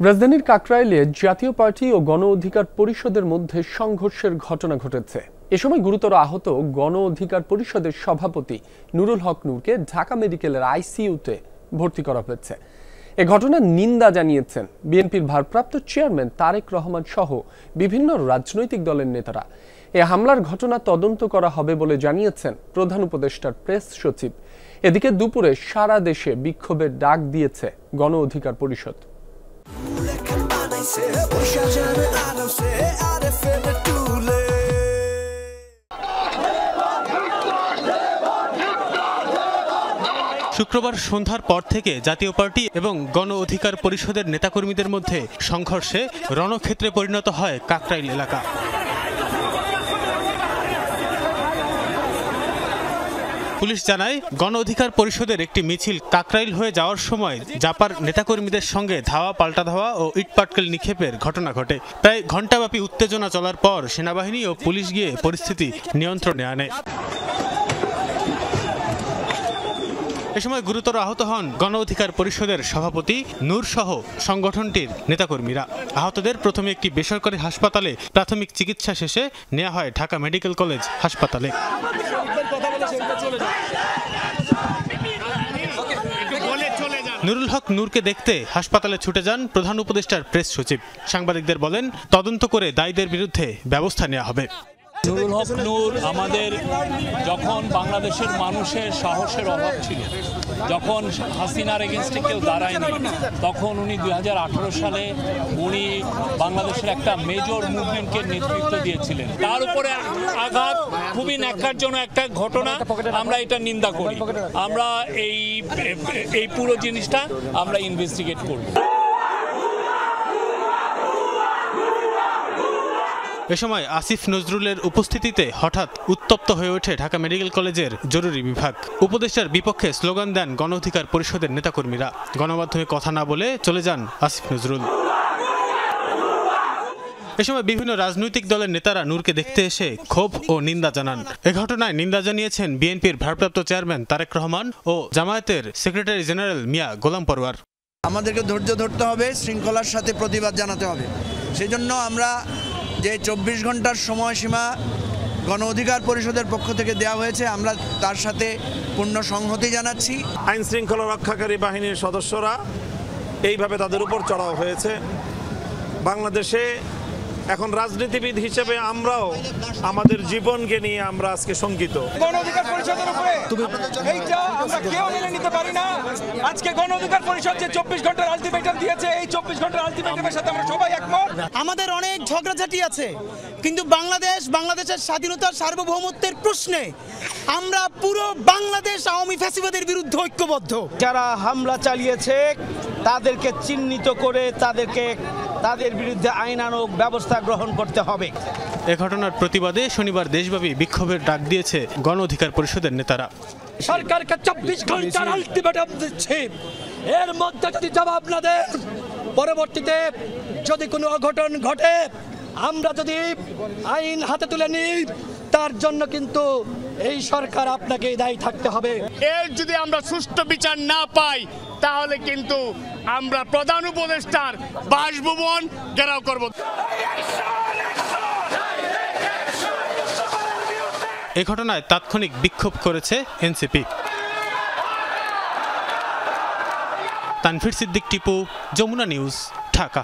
রাজধানীর কাকরাইলে জাতীয় পার্টি ও গণ অধিকার পরিষদের মধ্যে সংঘর্ষের ঘটনা ঘটেছে। এ সময় গুরুতর আহত গণ অধিকার পরিষদের সভাপতি নুরুল হক নূরকে ঢাকা মেডিকেলের আইসিইউতে ভর্তি করা হয়েছে। এ ঘটনার নিন্দা জানিয়েছেন বিএনপির ভারপ্রাপ্ত চেয়ারম্যান তারেক রহমান সহ বিভিন্ন রাজনৈতিক দলের নেতারা। এ হামলার ঘটনা তদন্ত করা হবে বলে জানিয়েছেন প্রধান উপদেষ্টার প্রেস সচিব। এদিকে দুপুরে সারা দেশে বিক্ষোভের ডাক দিয়েছে গণ অধিকার পরিষদ। শুক্রবার সন্ধ্যার পর থেকে জাতীয় পার্টি এবং গণ অধিকার পরিষদের নেতাকর্মীদের মধ্যে সংঘর্ষে রণক্ষেত্রে পরিণত হয় কাকরাইল এলাকা। পুলিশ জানায়, গণ অধিকার পরিষদের একটি মিছিল কাকরাইল হয়ে যাওয়ার সময় জাপার নেতাকর্মীদের সঙ্গে ধাওয়া পাল্টা ধাওয়া ও ইটপাটকেল নিক্ষেপের ঘটনা ঘটে। প্রায় ঘণ্টাব্যাপী উত্তেজনা চলার পর সেনাবাহিনী ও পুলিশ গিয়ে পরিস্থিতি নিয়ন্ত্রণে আনে। এ সময় গুরুতর আহত হন গণ অধিকার পরিষদের সভাপতি নূর সহ সংগঠনটির নেতাকর্মীরা। আহতদের প্রথমে একটি বেসরকারি হাসপাতালে প্রাথমিক চিকিৎসা শেষে নেওয়া হয় ঢাকা মেডিকেল কলেজ হাসপাতালে। নুরুল হক নূরকে দেখতে হাসপাতালে ছুটে যান প্রধান উপদেষ্টার প্রেস সচিব। সাংবাদিকদের বলেন, তদন্ত করে দায়ীদের বিরুদ্ধে ব্যবস্থা নেওয়া হবে। নুরুল হক নূর আমাদের যখন বাংলাদেশের মানুষের সাহসের অভাব ছিল, যখন হাসিনার এগেনস্টে কেউ দাঁড়ায়নি, তখন উনি 2018 সালে উনি বাংলাদেশের একটা মেজর মুভমেন্টকে নেতৃত্ব দিয়েছিলেন। তার উপরে আঘাত খুবই ন্যাক্কারজনক একটা ঘটনা। আমরা এটা নিন্দা করি। আমরা এই পুরো জিনিসটা আমরা ইনভেস্টিগেট করব। এ সময় আসিফ নজরুলের উপস্থিতিতে হঠাৎ উত্তপ্ত হয়ে ওঠে ঢাকা মেডিকেল কলেজের জরুরি বিভাগ। উপদেষ্টার বিপক্ষে স্লোগান দেন গণ অধিকার পরিষদের নেতাকর্মীরা। গণমাধ্যমে কথা না বলে চলে যান আসিফ নজরুল। এ সময় বিভিন্ন রাজনৈতিক দলের নেতারা নূরকে দেখতে এসে ক্ষোভ ও নিন্দা জানান। এ ঘটনায় নিন্দা জানিয়েছেন বিএনপির ভারপ্রাপ্ত চেয়ারম্যান তারেক রহমান ও জামায়াতের সেক্রেটারি জেনারেল মিয়া গোলাম পরওয়ার। আমাদেরকে ধৈর্য ধরতে হবে, শৃঙ্খলার সাথে প্রতিবাদ জানাতে হবে। সেই জন্য আমরা যে 24 ঘন্টার সময়সীমা গণ অধিকার পরিষদের পক্ষ থেকে দেওয়া হয়েছে, আমরা তার সাথে পূর্ণ সংহতি জানাচ্ছি। আইন শৃঙ্খলা রক্ষাকারী বাহিনীর সদস্যরা এইভাবে তাদের উপর চড়াও হয়েছে। বাংলাদেশে এখন রাজনীতিবিদ হিসেবে আমরাও আমাদের জীবনকে নিয়ে আমরা আজকে শঙ্কিত। গণ অধিকার পরিষদের উপরে এইটা আমরা কেউ মেনে নিতে পারি না। আজকে গণ অধিকার পরিষদ যে 24 ঘন্টার আলটিমেটাম দিয়েছে, এই 24 ঘন্টার আলটিমেটামের সাথে আমরা সবাই একমত। আমাদের অনেক ঝগড়াঝাটি আছে, কিন্তু বাংলাদেশের স্বাধীনতার সার্বভৌমত্বের প্রশ্নে আমরা পুরো বাংলাদেশ আওয়ামী ফ্যাসিবাদের বিরুদ্ধে ঐক্যবদ্ধ। যারা হামলা চালিয়েছে তাদেরকে চিহ্নিত করে তাদের বিরুদ্ধে আইনানুগ ব্যবস্থা গ্রহণ করতে হবে। এ ঘটনার প্রতিবাদে শনিবার দেশব্যাপী বিক্ষোভের ডাক দিয়েছে গণ অধিকার পরিষদের নেতারা। সরকারকে 24 ঘন্টার আলটিমেটাম দিচ্ছে, এর মধ্যে একটি জবাব না দেয়, পরবর্তীতে যদি কোনো অঘটন ঘটে, আমরা যদি আইন হাতে তুলে নিই, তার জন্য কিন্তু এই সরকার আপনাকে দায়ী থাকতে হবে। এর যদি আমরা সুষ্ঠু বিচার না পাই, তাহলে কিন্তু আমরা প্রধান উপদেষ্টার বাসভবন ঘেরাও করব। এ ঘটনায় তাৎক্ষণিক বিক্ষোভ করেছে এনসিপি। তানভীর সিদ্দিক টিপু, যমুনা নিউজ, ঢাকা।